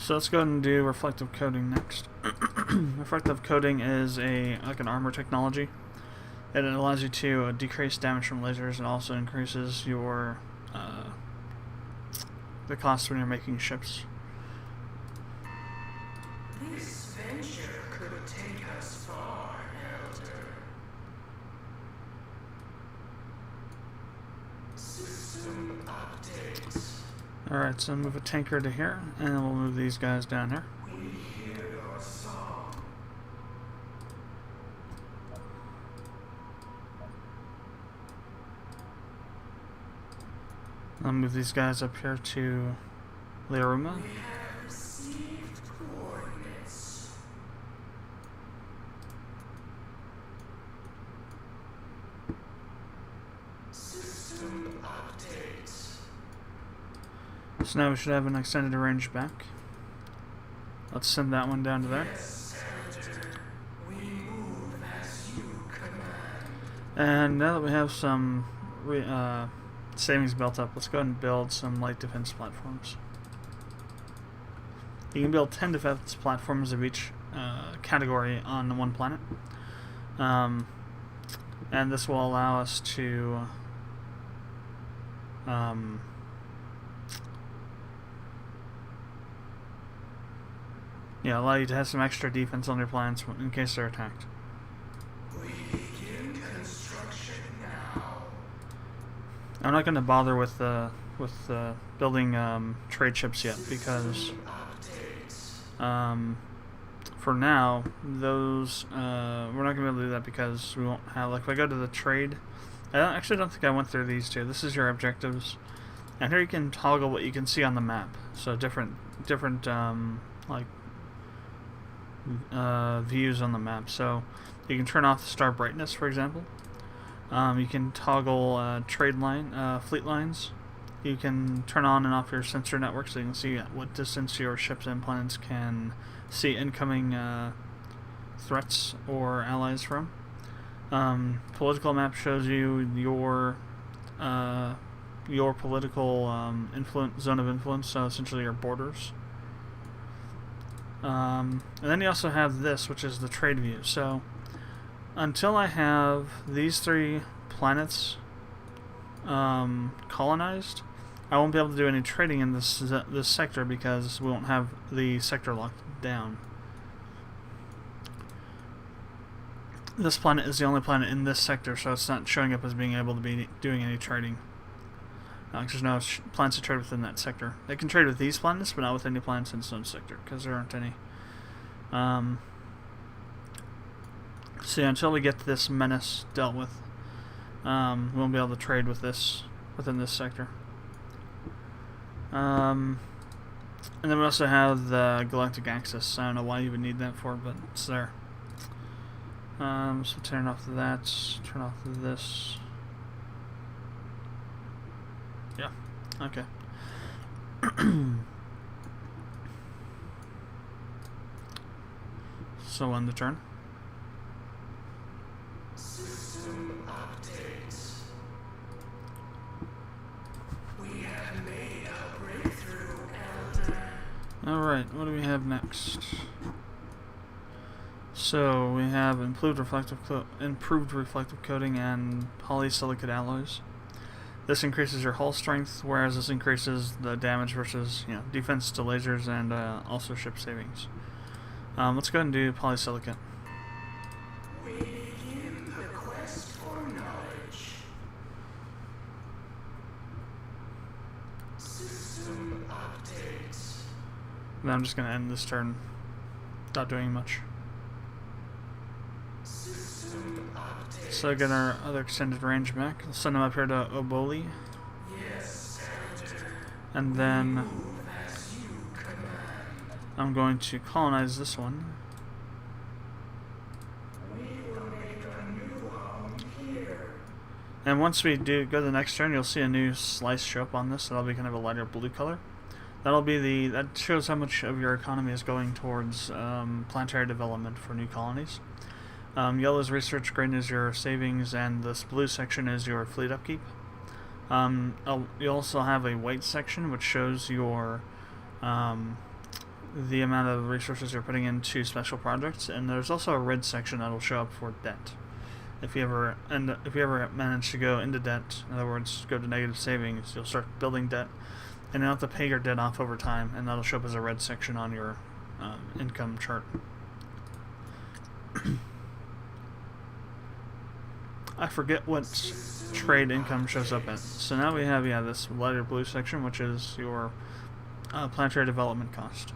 So let's go ahead and do reflective coating next. Reflective coating is like an armor technology. It allows you to decrease damage from lasers and also increases your the cost when you're making ships. This venture could take us far, Elder. System updates. Alright, so move a tanker to here, and then we'll move these guys down here. We hear your song. I'll move these guys up here to Liir. We have received coordinates. System updates. So now we should have an extended range back. Let's send that one down to there. Yes, Elder. We move as you command. And now that we have some savings built up, let's go ahead and build some light defense platforms. You can build 10 defense platforms of each category on one planet. And this will allow us to allow you to have some extra defense on your planets in case they're attacked. We begin construction now. I'm not going to bother with building trade ships yet because for now those we're not going to be able to do that because we won't have, like, if I go to the trade, I actually don't think I went through these two. This is your objectives, and here you can toggle what you can see on the map. So different views on the map. So you can turn off the star brightness, for example. You can toggle fleet lines. You can turn on and off your sensor network so you can see at what distance your ships and planets can see incoming threats or allies from. Political map shows you your political zone of influence, so essentially your borders. And then you also have this, which is the trade view. So until I have these 3 planets colonized, I won't be able to do any trading in this sector because we won't have the sector locked down. This planet is the only planet in this sector, so it's not showing up as being able to be doing any trading. There's no planets to trade within that sector. They can trade with these planets, but not with any planets in its own sector, because there aren't any. So yeah, until we get this menace dealt with, we won't be able to trade with this within this sector. And then we also have the galactic axis. I don't know why you would need that for, but it's there. So turn off that, turn off this. Yeah, okay. So on the turn. System updates. We have made a breakthrough, Elder. Alright, what do we have next? So we have improved reflective coating and polysilicate alloys. This increases your hull strength, whereas this increases the damage versus defense to lasers and also ship savings. Let's go ahead and do polysilicate. We begin the quest for knowledge. System updates. Then I'm just going to end this turn not doing much. System updates. So get our other extended range back. Let's send them up here to Oboli. Yes, Elder. And then Move as you command. I'm going to colonize this one. We will make a new home here. And once we do go to the next turn, you'll see a new slice show up on this. That'll be kind of a lighter blue color. That shows how much of your economy is going towards planetary development for new colonies. Yellow is research, green is your savings, and this blue section is your fleet upkeep. You also have a white section which shows your the amount of resources you're putting into special projects, and there's also a red section that'll show up for debt. If you ever manage to go into debt, in other words, go to negative savings, you'll start building debt, and you'll have to pay your debt off over time, and that'll show up as a red section on your income chart. I forget what trade income shows up in. So now we have this lighter blue section, which is your planetary development cost.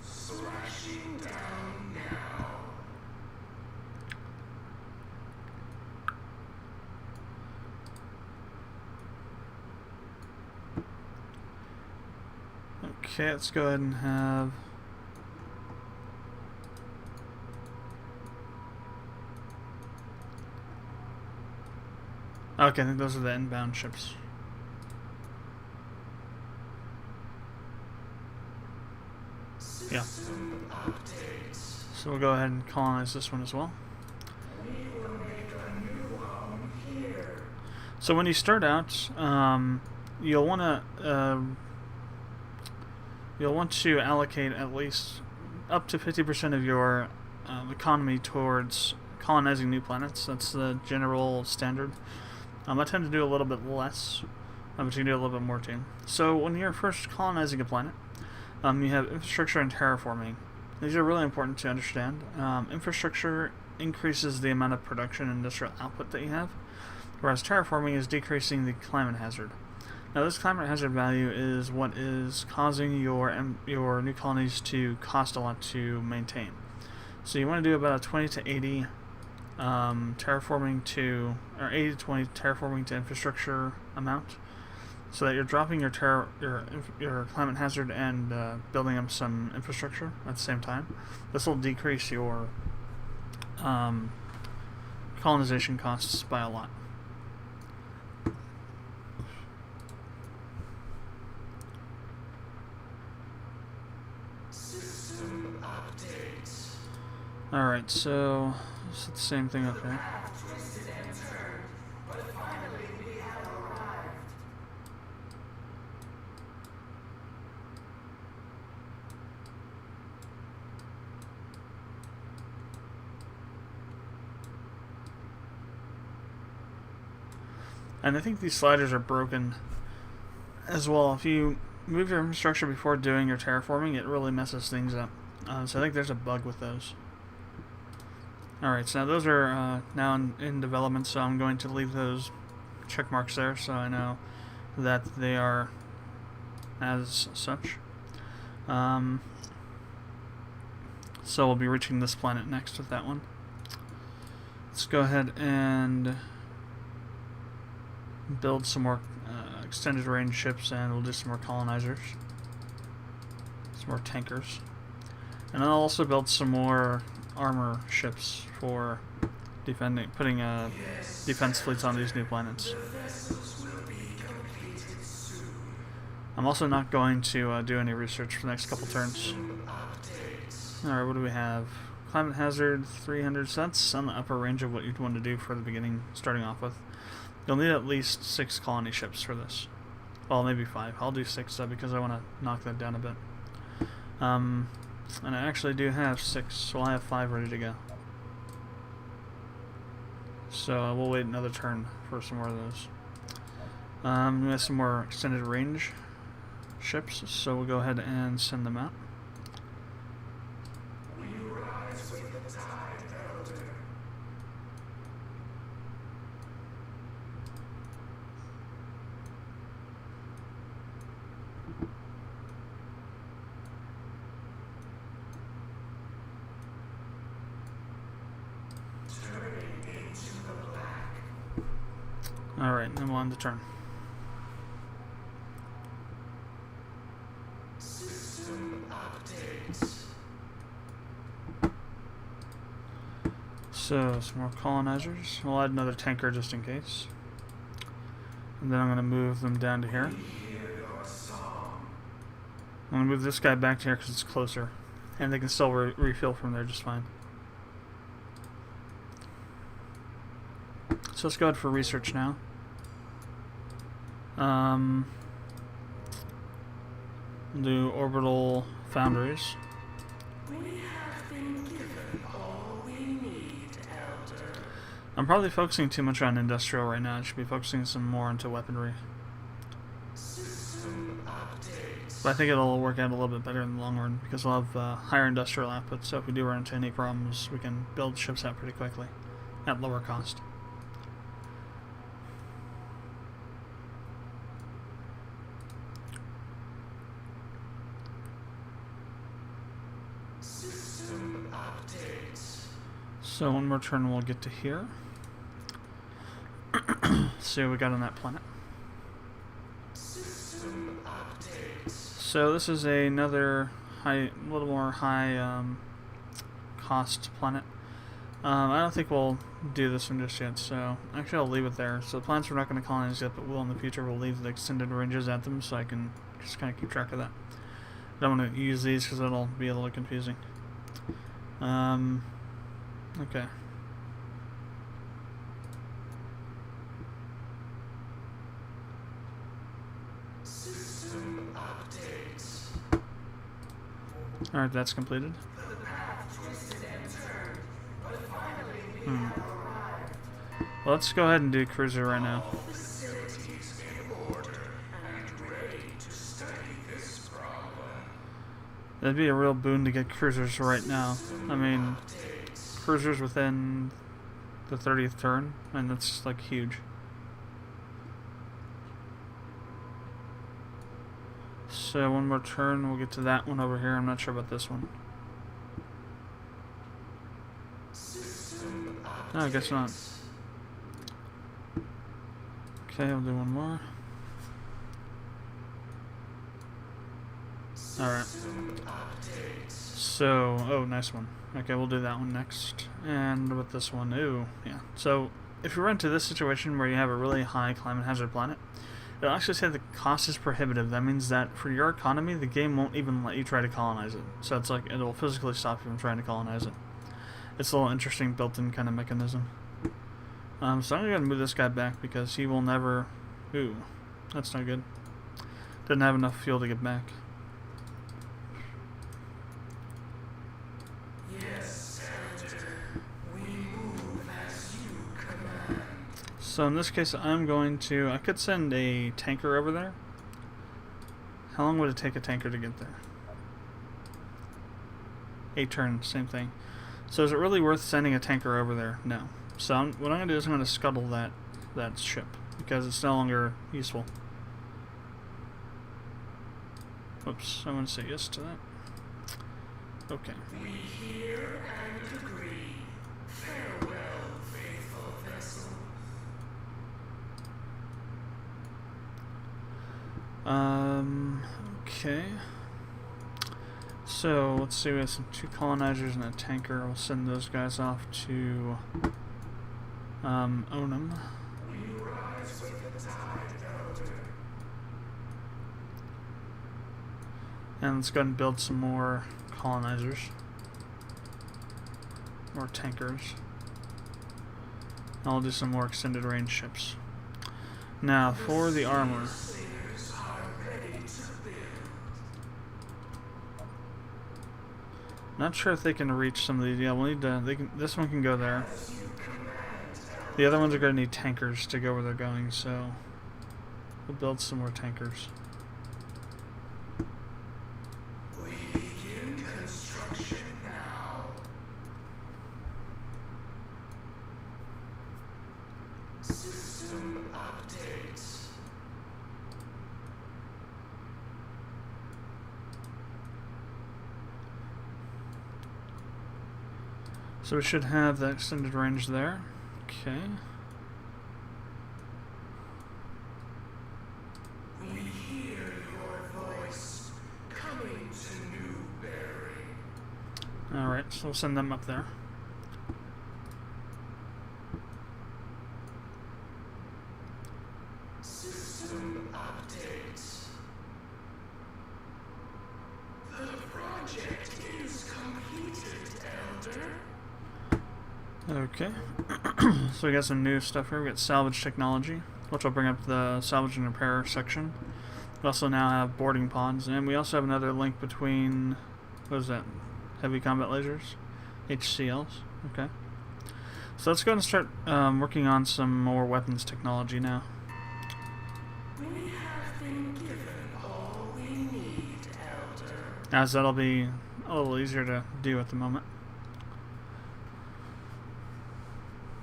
Slashing down now. Okay, let's go ahead and have... Okay, I think those are the inbound ships. Yeah. System updates. So we'll go ahead and colonize this one as well. We will make a new home here. So when you start out, you'll want to allocate at least up to 50% of your economy towards colonizing new planets. That's the general standard. I tend to do a little bit less, but you can do a little bit more too. So when you're first colonizing a planet, you have infrastructure and terraforming. These are really important to understand. Infrastructure increases the amount of production and industrial output that you have, whereas terraforming is decreasing the climate hazard. Now, this climate hazard value is what is causing your new colonies to cost a lot to maintain. So you want to do about a 20 to 80 terraforming to, or 80 to 20 terraforming to infrastructure amount, so that you're dropping your climate hazard and building up some infrastructure at the same time. This will decrease your colonization costs by a lot. System updates. Alright, so it's the same thing up here. Path twisted and turned, but finally we have arrived. And I think these sliders are broken as well. If you move your infrastructure before doing your terraforming, it really messes things up. So I think there's a bug with those. Alright, so now those are now in development, so I'm going to leave those check marks there so I know that they are as such. So we'll be reaching this planet next with that one. Let's go ahead and build some more extended range ships, and we'll do some more colonizers, some more tankers, and I'll also build some more armor ships for putting defense fleets on these new planets. The vessels will be completed soon. I'm also not going to do any research for the next couple turns. System updates. Alright, what do we have? Climate hazard 300, so that's on the upper range of what you'd want to do for the beginning, starting off with. You'll need at least 6 colony ships for this. Well, maybe 5. I'll do 6 though, because I want to knock that down a bit. And I actually do have 6, so I'll have 5 ready to go. So we'll wait another turn for some more of those. We have some more extended range ships, so we'll go ahead and send them out. We rise with the tide, Elder. Turning into the black. Alright, then we'll end the turn. System updates. So, some more colonizers. We'll add another tanker just in case. And then I'm going to move them down to here. We hear your song. I'm going to move this guy back to here because it's closer. And they can still refill from there just fine. So let's go ahead for research now. Do orbital foundries. We have been given all we need, Elder. I'm probably focusing too much on industrial right now. I should be focusing some more into weaponry. System updates. But I think it'll work out a little bit better in the long run because we'll have higher industrial output. So if we do run into any problems, we can build ships out pretty quickly at lower cost. System updates. So one more turn we'll get to here. See what we got on that planet. System updates. So this is another a little more high cost planet. I don't think we'll do this one just yet, so actually I'll leave it there. So the planets we're not going to colonize yet, but will in the future. We'll leave the extended ranges at them so I can just kind of keep track of that. I don't want to use these because it'll be a little confusing. Okay. System updates. Alright, that's completed. The path twisted and turned, but finally we have arrived. Well, let's go ahead and do cruiser right now. Facilities in order and ready to study this problem. That'd be a real boon to get cruisers right now. I mean, cruisers within the 30th turn, and that's like huge. So one more turn, we'll get to that one over here. I'm not sure about this one. No, I guess not. Okay, we'll do one more. Alright. So, oh, nice one. Okay, we'll do that one next. And with this one, ooh, yeah. So, if you run into this situation where you have a really high climate hazard planet, it'll actually say the cost is prohibitive. That means that for your economy, the game won't even let you try to colonize it. So it's like, it'll physically stop you from trying to colonize it. It's a little interesting built-in kind of mechanism. So I'm going to move this guy back because he will never... Ooh, that's not good. Didn't have enough fuel to get back. Yes, Elder. We move as you command. So in this case, I'm going to... I could send a tanker over there. How long would it take a tanker to get there? 8 turns, same thing. So is it really worth sending a tanker over there? No. So what I'm going to do is I'm going to scuttle that ship because it's no longer useful. Oops, I'm going to say yes to that. Okay. We hear and agree. Farewell, faithful vessel. Okay. So let's see, we have some 2 colonizers and a tanker. We'll send those guys off to Onum. We rise with the tide, Elder. And let's go ahead and build some more colonizers. More tankers. And I'll do some more extended range ships. Now for the armor. Sailors are ready to build. Not sure if they can reach some of these. Yeah, we'll need to. They can. This one can go there. As you command, Elder. The other ones are going to need tankers to go where they're going. So we'll build some more tankers. We begin construction now. System updates. So we should have that extended range there. Okay. We hear your voice coming to Newberry. Alright, so we'll send them up there. System updates. The project is completed, Elder. Okay, so we got some new stuff here. We got salvage technology, which will bring up the salvage and repair section. We also now have boarding pods, and we also have another link between, what is that, heavy combat lasers? HCLs, okay. So let's go and start working on some more weapons technology now. We have been given all we need, Elder. As that'll be a little easier to do at the moment.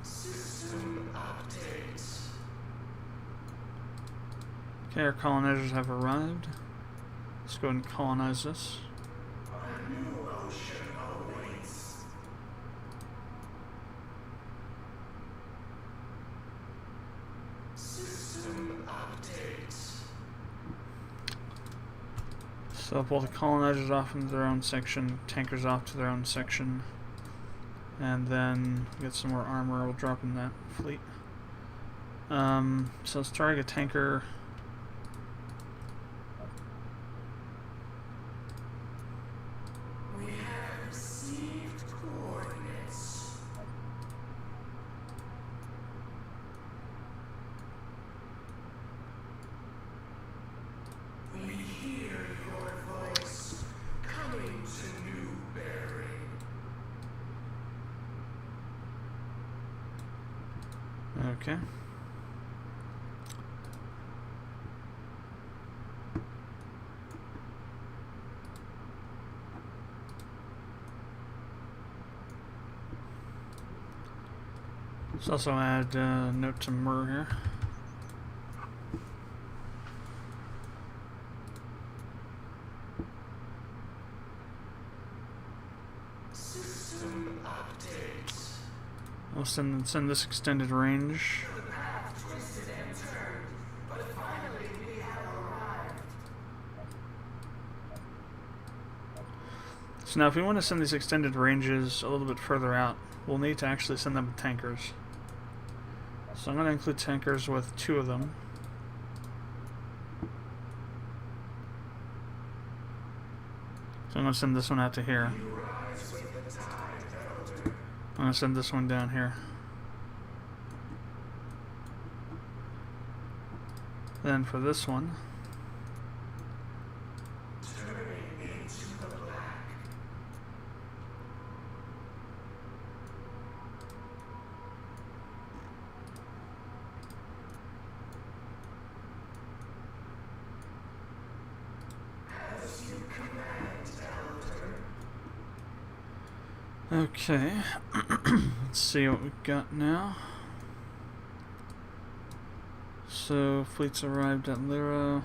System updates. Okay, our colonizers have arrived. Let's go and colonize this. A new ocean awaits. System updates. So pull the colonizers off into their own section, tankers off to their own section, and then get some more armor. We'll drop in that fleet. So let's target a tanker. We have received coordinates. We hear your voice coming to new bearing. Okay. Let's also add a note to Mur here. System updates. We'll send this extended range. The path twisted and turned, but finally we have arrived. So now if we want to send these extended ranges a little bit further out, we'll need to actually send them with tankers. So I'm going to include tankers with 2 of them. So I'm going to send this one out to here. You rise with the tide, Elder. I'm going to send this one down here. Then for this one, Turning into the black. As you command, Elder. okay. Let's see what we've got now. So fleets arrived at Liir.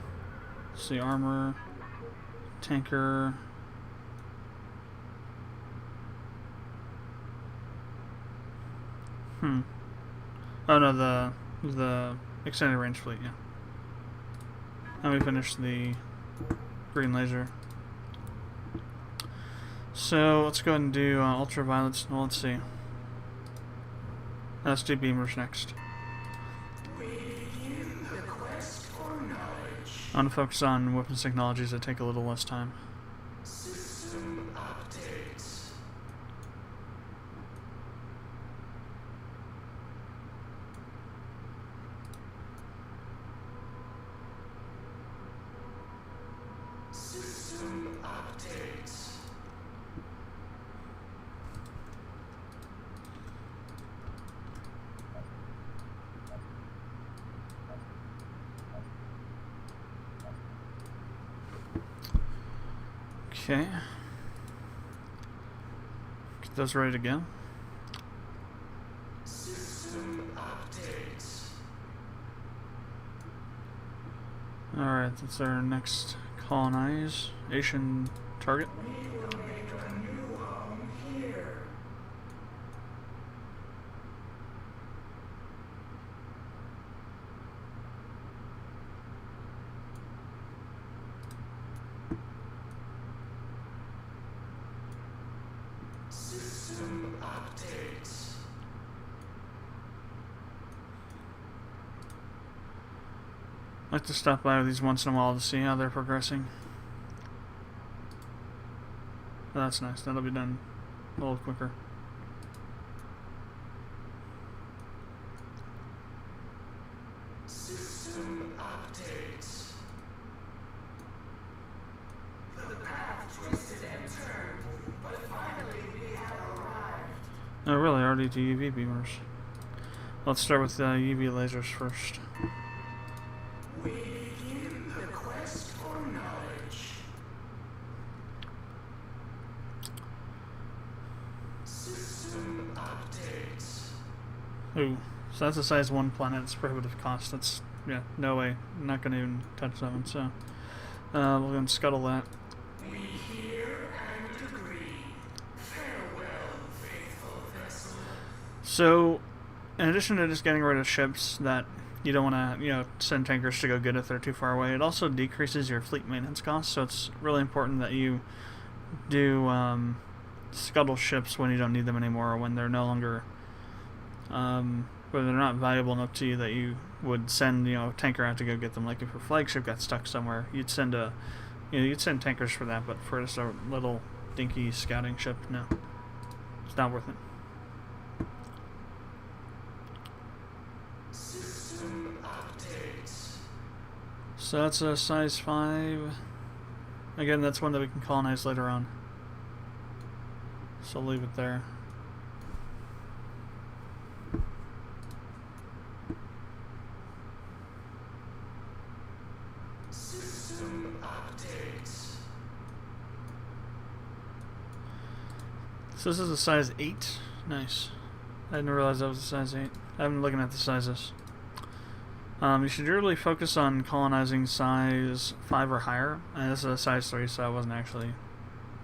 See armor, tanker. Oh no, the extended range fleet, yeah. And we finished the green laser. So let's go ahead and do ultraviolets. Well, let's see. Let's do beamers next. We begin the quest for knowledge. I want to focus on weapons technologies that take a little less time. System updates. System updates. Okay. Get those ready to go. System updates. Alright, that's our next colonization target. We will make a new home here. System updates. I like to stop by these once in a while to see how they're progressing. Oh, that's nice. That'll be done a little quicker. System updates. The path twisted and turned, but finally we have arrived. Oh, really? Already to UV beamers. Let's start with UV lasers first. We begin the quest for knowledge. System updates. Ooh, so that's a size 1 planet. It's prohibitive cost. That's, yeah, no way. I'm not going to even touch that one, so we're going to scuttle that. We hear and agree. Farewell, faithful vessel. So, in addition to just getting rid of ships that you don't want to, send tankers to go get if they're too far away, it also decreases your fleet maintenance costs, so it's really important that you do scuttle ships when you don't need them anymore, or when they're no longer, whether they're not valuable enough to you that you would send, a tanker out to go get them. Like if your flagship got stuck somewhere, you'd send you'd send tankers for that, but for just a little dinky scouting ship, no. It's not worth it. System updates. So that's a size 5. Again, that's one that we can colonize later on. So leave it there. System updates. So this is a size 8. Nice. I didn't realize that was a size 8. I've been looking at the sizes. You should really focus on colonizing size 5 or higher. And this is a size 3, so I wasn't actually...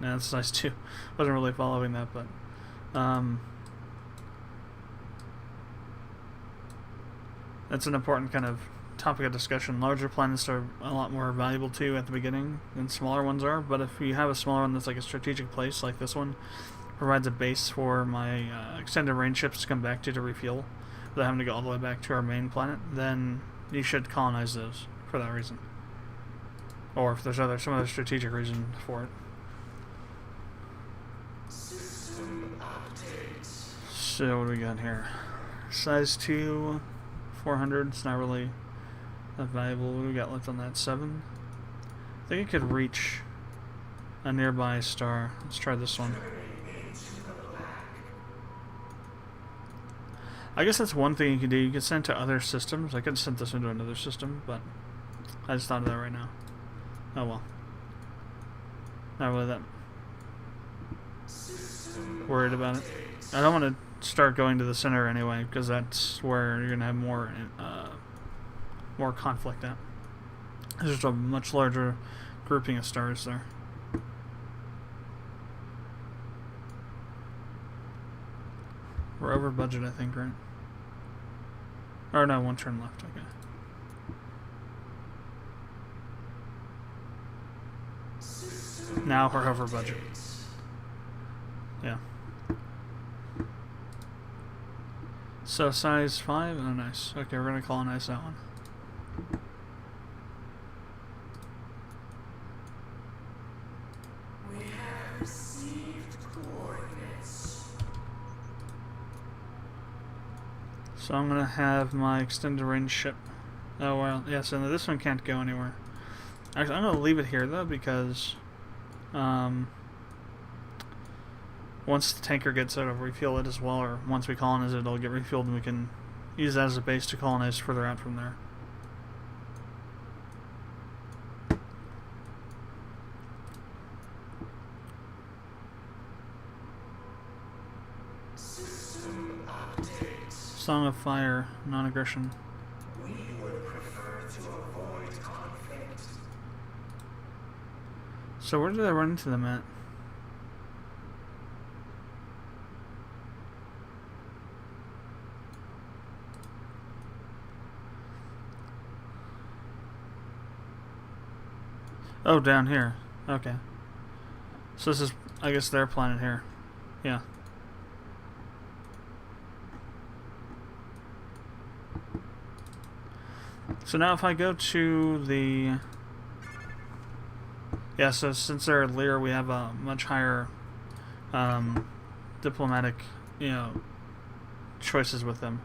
No, it's size 2. Wasn't really following that, but... that's an important kind of topic of discussion. Larger planets are a lot more valuable to you at the beginning than smaller ones are, but if you have a smaller one that's like a strategic place, like this one, provides a base for my extended range ships to come back to refuel without having to go all the way back to our main planet, then you should colonize those for that reason. Or if there's some other strategic reason for it. System updates. So what do we got here? Size 2, 400. It's not really that valuable. What do we got left on that? 7? I think it could reach a nearby star. Let's try this one. I guess that's one thing you can do. You can send to other systems. I could send this into another system, but I just thought of that right now. Oh well. Not really that worried about it. I don't want to start going to the center anyway, because that's where you're going to have more conflict at. There's just a much larger grouping of stars there. We're over budget, I think, right? Or no, 1 turn left, okay. Now we're over budget. Yeah. So size 5? Oh, nice. Okay, we're gonna colonize that one. We have received coordinates. So I'm gonna have my extended range ship. Oh well, yeah. So this one can't go anywhere. Actually, I'm gonna leave it here though, because once the tanker gets out, it'll refuel it as well, or once we colonize it, it'll get refueled, and we can use that as a base to colonize further out from there. System updates. Song of Fire, non-aggression. We would prefer to avoid conflict. So where did I run into them at? Oh, down here. Okay. So this is, I guess, their planet here. Yeah. So now if I go to the... Yeah, so since they're Liir, we have a much higher diplomatic, choices with them.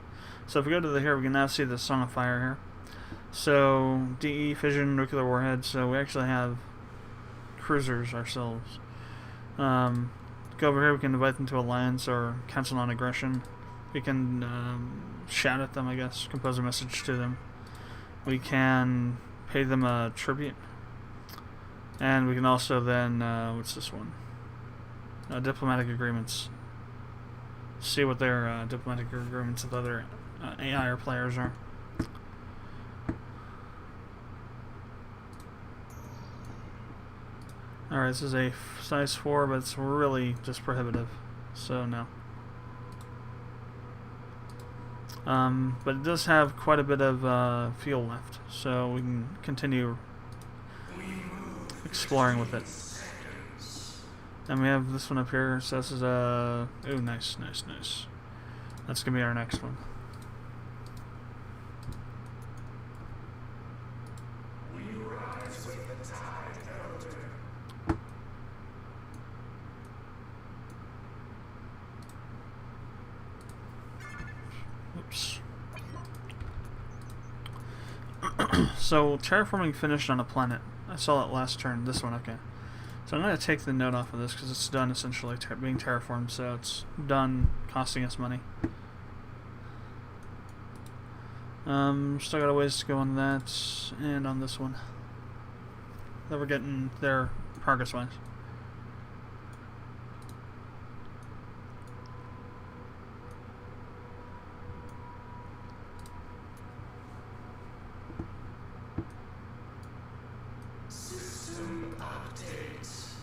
So if we go to here, we can now see the Song of Fire here. So, DE, fission, nuclear warhead, so we actually have cruisers ourselves. Go over here, we can invite them to alliance or cancel non-aggression. We can shout at them, I guess, compose a message to them. We can pay them a tribute. And we can also then, what's this one? Diplomatic agreements. See what their diplomatic agreements with other AI or players are. Alright, this is a size 4, but it's really just prohibitive. So, no. But it does have quite a bit of fuel left, so we can continue exploring with it. And we have this one up here, so this is a... ooh, nice, nice, nice. That's going to be our next one. We rise with the tide, Elder. Oops. So, terraforming finished on a planet. I saw that last turn. This one, okay. So I'm going to take the note off of this because it's done essentially being terraformed, so it's done costing us money. Still got a ways to go on that and on this one. That we're getting there progress-wise. System updates.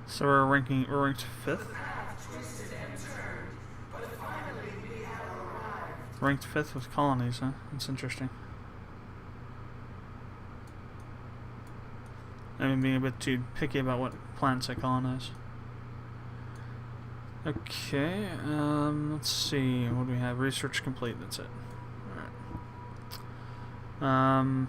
So we're ranked 5th. The path twisted and turned, but finally we have arrived. Ranked 5th with colonies, huh? That's interesting. I mean, being a bit too picky about what planets I colonize. Okay, let's see. What do we have? Research complete, that's it. Alright.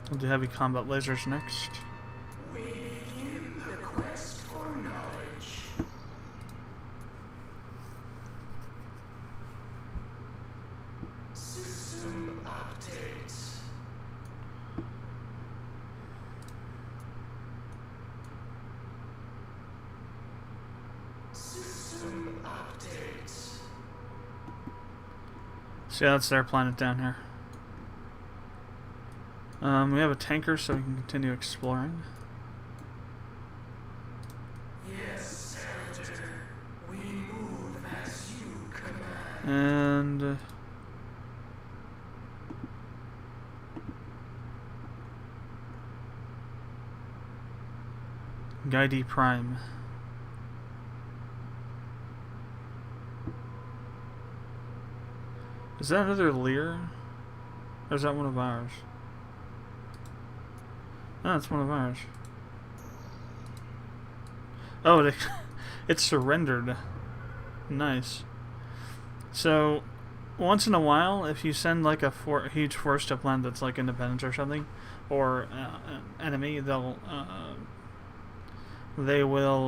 We'll do heavy combat lasers next. We begin the quest for knowledge. System updates. System updates. See, that's their planet down here. We have a tanker, so we can continue exploring. Yes, Elder. We move as you command. And Guide Prime. Is that another Liir? Or is that one of ours? Oh, it's one of ours. Oh, it surrendered. Nice. So, once in a while, if you send like a huge force to a planet that's like independent or something, or an enemy, they will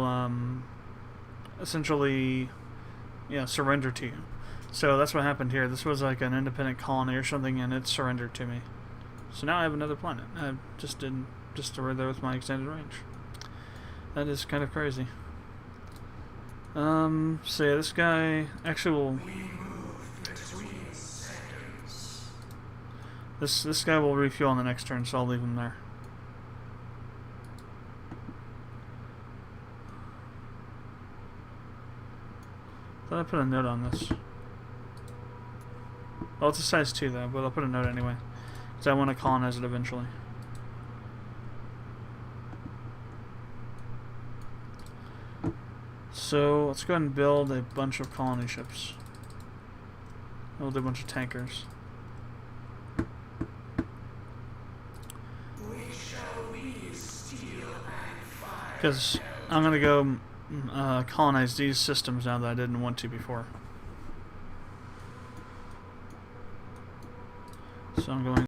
essentially, surrender to you. So that's what happened here. This was like an independent colony or something, and it surrendered to me. So now I have another planet. I just over there with my extended range. That is kind of crazy. So yeah, this guy actually will. We move between seconds. This guy will refuel on the next turn, so I'll leave him there. Thought I put a note on this. Well, it's a size 2 though, but I'll put a note anyway, because I want to colonize it eventually. So let's go ahead and build a bunch of colony ships. We'll do a bunch of tankers. We shall weave steel and fire. Because I'm going to go colonize these systems now that I didn't want to before. So I'm going